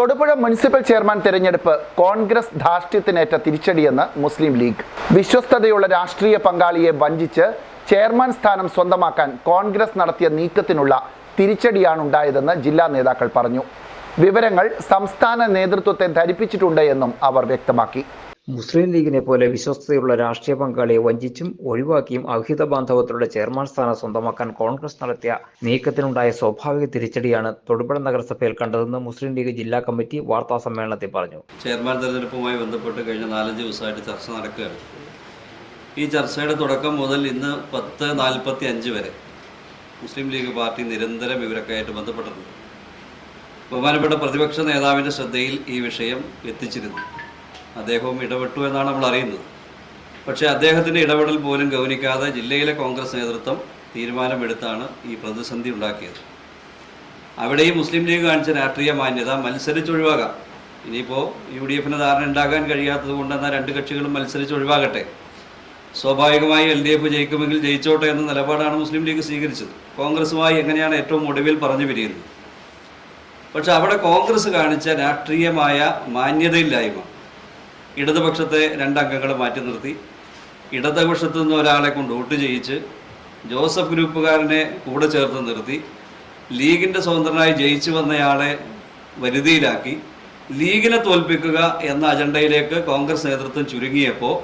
Thodupuzha municipal chairman തെരഞ്ഞെടുപ്പ് കോൺഗ്രസ് ധാർഷ്ട്യത്തിനേറ്റ തിരിച്ചടിയെന്ന് മുസ്ലിം league. വിശ്വസ്തതയുള്ള രാഷ്ട്രീയ പങ്കാളിയെ വഞ്ചിച്ച് ചെയർമാൻ സ്ഥാനം സ്വന്തമാക്കാൻ കോൺഗ്രസ് നടത്തിയ നീക്കത്തിനുള്ള തിരിച്ചടിയാണുണ്ടായതെന്ന് ജില്ലാ നേതാക്കൾ പറഞ്ഞു. വിവരങ്ങൾ സംസ്ഥാന നേതൃത്വത്തെ ധരിപ്പിച്ചിട്ടുണ്ട് എന്നും അവർ വ്യക്തമാക്കി. മുസ്ലിം ലീഗിനെ പോലെ വിശ്വസ്തയുള്ള രാഷ്ട്രീയ പങ്കാളിയെ വഞ്ചിച്ചും ഒഴിവാക്കിയും അവിഹിത ബാന്ധവത്തിലൂടെ ചെയർമാൻ സ്ഥാനം സ്വന്തമാക്കാൻ കോൺഗ്രസ് നടത്തിയ നീക്കത്തിനുണ്ടായ സ്വാഭാവിക തിരിച്ചടിയാണ് തൊടുപുഴ നഗരസഭയിൽ കണ്ടതെന്ന് മുസ്ലിം ലീഗ് ജില്ലാ കമ്മിറ്റി വാർത്താ സമ്മേളനത്തിൽ പറഞ്ഞു. ചെയർമാൻ തെരഞ്ഞെടുപ്പുമായി ബന്ധപ്പെട്ട് കഴിഞ്ഞ 4-5 ദിവസമായിട്ട് ചർച്ച നടക്കുകയാണ്. ഈ ചർച്ചയുടെ തുടക്കം മുതൽ ഇന്ന് 10:45 വരെ മുസ്ലിം ലീഗ് പാർട്ടി നിരന്തരം ഇവരൊക്കെയായിട്ട് ബന്ധപ്പെട്ടിട്ടുണ്ട്. ബഹുമാനപ്പെട്ട പ്രതിപക്ഷ നേതാവിൻ്റെ ശ്രദ്ധയിൽ ഈ വിഷയം എത്തിച്ചിരുന്നു. അദ്ദേഹവും ഇടപെട്ടു എന്നാണ് നമ്മൾ അറിയുന്നത്. പക്ഷേ അദ്ദേഹത്തിൻ്റെ ഇടപെടൽ പോലും ഗൗനിക്കാതെ ജില്ലയിലെ കോൺഗ്രസ് നേതൃത്വം തീരുമാനമെടുത്താണ് ഈ പ്രതിസന്ധി ഉണ്ടാക്കിയത്. അവിടെയും മുസ്ലിം ലീഗ് കാണിച്ച രാഷ്ട്രീയ മാന്യത മത്സരിച്ചൊഴിവാകാം. ഇനിയിപ്പോൾ UDF ധാരണ ഉണ്ടാകാൻ കഴിയാത്തത് കൊണ്ടെന്നാൽ 2 കക്ഷികളും മത്സരിച്ചൊഴിവാകട്ടെ, സ്വാഭാവികമായി LDF ജയിക്കുമെങ്കിൽ ജയിച്ചോട്ടെ എന്ന നിലപാടാണ് മുസ്ലിം ലീഗ് സ്വീകരിച്ചത്. കോൺഗ്രസുമായി എങ്ങനെയാണ് ഏറ്റവും ഒടുവിൽ പറഞ്ഞു പിരിയുന്നത്. പക്ഷെ അവിടെ കോൺഗ്രസ് കാണിച്ച രാഷ്ട്രീയമായ മാന്യതയില്ലായ്മ, ഇടതുപക്ഷത്തെ 2 അംഗങ്ങളെ മാറ്റി നിർത്തി ഇടതുപക്ഷത്തു നിന്ന് ഒരാളെ കൊണ്ട് വോട്ട് ചെയ്യിച്ച് ജോസഫ് ഗ്രൂപ്പുകാരനെ കൂടെ ചേർത്ത് നിർത്തി ലീഗിൻ്റെ സ്വതന്ത്രനായി ജയിച്ചു വന്നയാളെ വരുതിയിലാക്കി ലീഗിനെ തോൽപ്പിക്കുക എന്ന അജണ്ടയിലേക്ക് കോൺഗ്രസ് നേതൃത്വം ചുരുങ്ങിയപ്പോൾ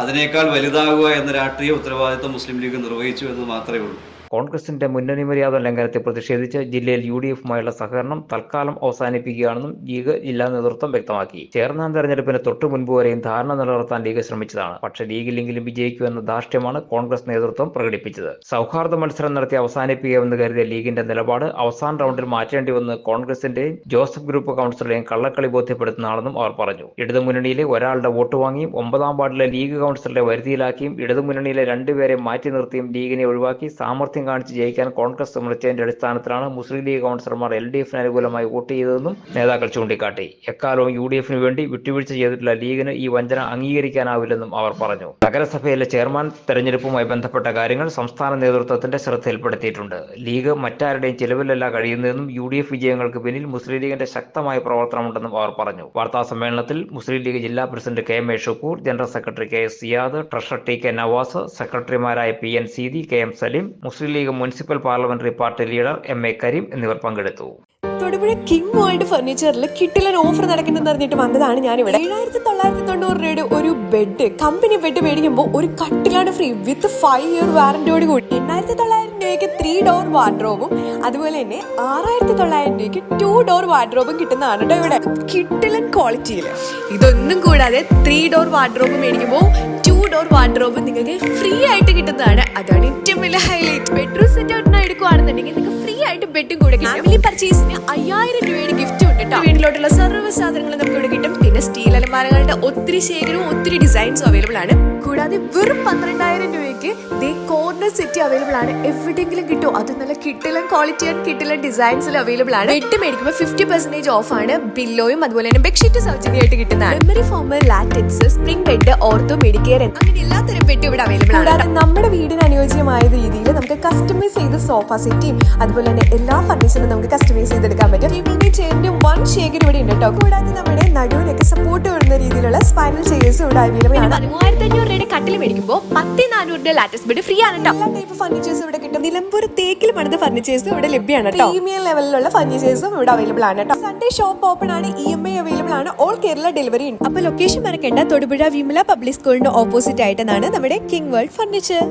അതിനേക്കാൾ വലുതാകുക എന്ന രാഷ്ട്രീയ ഉത്തരവാദിത്വം മുസ്ലിം ലീഗ് നിർവഹിച്ചു എന്ന് മാത്രമേ ഉള്ളൂ. കോൺഗ്രസിന്റെ മുന്നണി മര്യാദ ലംഘനത്തെ പ്രതിഷേധിച്ച് ജില്ലയിൽ UDF-മായുള്ള സഹകരണം തൽക്കാലം അവസാനിപ്പിക്കുകയാണെന്നും ലീഗ് ജില്ലാ നേതൃത്വം വ്യക്തമാക്കി. ചെയർമാൻ തെരഞ്ഞെടുപ്പിന് തൊട്ടു മുൻപ് വരെയും ധാരണ നിലനിർത്താൻ ലീഗ് ശ്രമിച്ചതാണ്. പക്ഷേ ലീഗിലെങ്കിലും വിജയിക്കുമെന്ന ധാർഷ്ട്യമാണ് കോൺഗ്രസ് നേതൃത്വം പ്രകടിപ്പിച്ചത്. സൗഹാർദ്ദ മത്സരം നടത്തി അവസാനിപ്പിക്കുമെന്ന് കരുതിയ ലീഗിന്റെ നിലപാട് അവസാന റൗണ്ടിൽ മാറ്റേണ്ടി വന്ന് കോൺഗ്രസിന്റെയും ജോസഫ് ഗ്രൂപ്പ് കൗൺസിലറെയും കള്ളക്കളി ബോധ്യപ്പെടുത്തുന്നതാണെന്നും അവർ പറഞ്ഞു. ഇടതുമുന്നണിയിലെ ഒരാളുടെ വോട്ട് വാങ്ങിയും 9-ാം വാർഡിലെ ലീഗ് കൗൺസിലറെ വരുതിയിലാക്കിയും ഇടതുമുന്നണിയിലെ 2 പേരെ മാറ്റി നിർത്തിയും ലീഗിനെ ഒഴിവാക്കി സാമർത്ഥ്യം കാണിച്ച് ജയിക്കാൻ കോൺഗ്രസ് ശ്രമിച്ചതിന്റെ അടിസ്ഥാനത്തിലാണ് മുസ്ലിം ലീഗ് കൗൺസിലർമാർ LDF-ന് അനുകൂലമായി വോട്ട് ചെയ്തതെന്നും നേതാക്കൾ ചൂണ്ടിക്കാട്ടി. എക്കാലവും UDF-ന് വേണ്ടി വിട്ടുവീഴ്ച ചെയ്തിട്ടുള്ള ലീഗിന് ഈ വഞ്ചന അംഗീകരിക്കാനാവില്ലെന്നും അവർ പറഞ്ഞു. നഗരസഭയിലെ ചെയർമാൻ തെരഞ്ഞെടുപ്പുമായി ബന്ധപ്പെട്ട കാര്യങ്ങൾ സംസ്ഥാന നേതൃത്വത്തിന്റെ ശ്രദ്ധയിൽപ്പെടുത്തിയിട്ടുണ്ട്. ലീഗ് മറ്റാരുടെയും ചിലവിലല്ല കഴിയുന്നതെന്നും UDF വിജയങ്ങൾക്ക് പിന്നിൽ മുസ്ലിം ലീഗിന്റെ ശക്തമായ പ്രവർത്തനമുണ്ടെന്നും അവർ പറഞ്ഞു. വാർത്താ സമ്മേളനത്തിൽ മുസ്ലിം ലീഗ് ജില്ലാ president KM Shukoor, general secretary KS Siyad, treasurer TK Navas, സെക്രട്ടറിമാരായ PN Seethi, KM Saleem, Muslim League municipal parliamentary party leader MA Kareem എന്നിവർ പങ്കെടുത്തു. തൊടുപുഴ കിങ് വേൾഡ് ഫർണിച്ചറിൽ കിട്ടിലൻ ഓഫർ നടക്കുന്നെന്ന് അറിഞ്ഞിട്ട് വന്നതാണ് ഞാനിവിടെ. 7,990 രൂപയുടെ ഒരു ബെഡ്, കമ്പനി ബെഡ് മേടിക്കുമ്പോൾ ഒരു കട്ടിലാണ് ഫ്രീ വിത്ത് 5 ഇയർ വാറന്റിയോട് കൂടി. 8,900 രൂപയ്ക്ക് 3 ഡോർ വാർഡ്രോബും അതുപോലെ തന്നെ 6,900 രൂപയ്ക്ക് 2 ഡോർ വാർഡ്രോബും കിട്ടുന്നതാണ് കേട്ടോ ഇവിടെ. കിട്ടിലൻ ക്വാളിറ്റിയിൽ ഇതൊന്നും കൂടാതെ 3 ഡോർ വാർഡ്രോബ് മേടിക്കുമ്പോൾ 2 ഡോർ വാർഡ്രോബ് നിങ്ങൾക്ക് ഫ്രീ ആയിട്ട് കിട്ടുന്നതാണ്. അതാണ് ഏറ്റവും വലിയ ഹൈലൈറ്റ്. ബെഡ്റൂം സെറ്റ് ഔട്ടിന് എടുക്കുകയാണെന്നുണ്ടെങ്കിൽ നിങ്ങൾക്ക് ഫ്രീ ആയിട്ട് ബെഡും കൂടെ കിട്ടും. ഫാമിലി പർച്ചേസിന് 5,000 രൂപയുടെ ഗിഫ്റ്റ് ഉണ്ട് കേട്ടോ. വീട്ടിലോട്ടുള്ള സർവ്വ സാധനങ്ങൾ നമുക്ക് ഇവിടെ കിട്ടും. പിന്നെ സ്റ്റീൽ അലമാരകളുടെ ഒത്തിരി ശേഖരവും ഒത്തിരി ഡിസൈൻസും അവൈലബിൾ ആണ്. കൂടാതെ വെറും 12,000 രൂപയ്ക്ക് കോർണർ സെറ്റ് അവൈലബിൾ ആണ്. എവിടെയെങ്കിലും കിട്ടും. അത് നല്ല കിട്ടിലൻ ക്വാളിറ്റി ആൻഡ് കിട്ടിലൻ ഡിസൈൻസിൽ അവൈലബിൾ ആണ്. ബെഡ് മേടിക്കുമ്പോൾ 50% ഓഫ് ആണ്. ബില്ലോയും അതുപോലെ തന്നെ ബെഡ്ഷീറ്റ് സൗജന്യമായിട്ട് കിട്ടുന്നതാണ്. Memory form, latex, spring bed, ortho Medicare അങ്ങനെ എല്ലാത്തരം ബെഡ് ഇവിടെ അവൈലബിൾ ആണ്. കൂടാതെ നമ്മുടെ വീടിന് അനുയോജ്യമായ രീതിയിൽ നമുക്ക് കസ്റ്റമൈസ് ചെയ്ത് സോഫ സെറ്റും അതുപോലെ തന്നെ എല്ലാ ഫർണിച്ചറും നമുക്ക് കസ്റ്റമൈസ് ചെയ്തെടുക്കാൻ പറ്റും. ടേബിളിന്റെയും ചെയറിന്റെയും 1 ശേഖരം ഇവിടെ ഉണ്ട് കേട്ടോ. കൂടാതെ നമ്മുടെ നടുവിനൊക്കെ സപ്പോർട്ട് വരുന്ന രീതിയിലുള്ള സ്പൈനൽ ചെയർസും ഇവിടെ അവൈലബിൾ ആണ്. 3,500 രൂപയുടെ കട്ടിൽ മേടിക്കുമ്പോൾ 10,400 രൂപയുടെ ലാറ്റക്സ് ബെഡ് ഫ്രീ ആണ് കേട്ടോ. എല്ലാ ടൈപ്പ് ഫർണിച്ചേഴ്സ് ഇവിടെ കിട്ടും. നിലമ്പൂർ തേക്കിൽ പണിത ഫർണിച്ചേഴ്സും ഇവിടെ ലഭ്യമാണ് കേട്ടോ. പ്രീമിയം ലെവലിലുള്ള ഫർണിച്ചേഴ്സും ഇവിടെ അവൈലബിൾ ആണ് കേട്ടോ. സൺഡേ ഷോപ്പ് ഓപ്പൺ ആണ്. EMI അവൈലബിൾ ആണ്. ഓൾ കേരള ഡെലിവറി ഉണ്ട്. അപ്പൊ ലൊക്കേഷൻ മറക്കേണ്ട. തൊടുപുഴ വിമല പബ്ലിക് സ്കൂളിന്റെ ഓപ്പോസിറ്റ് ആയിട്ടാണ് നമ്മുടെ കിങ് വേൾഡ് ഫർണിച്ചർ.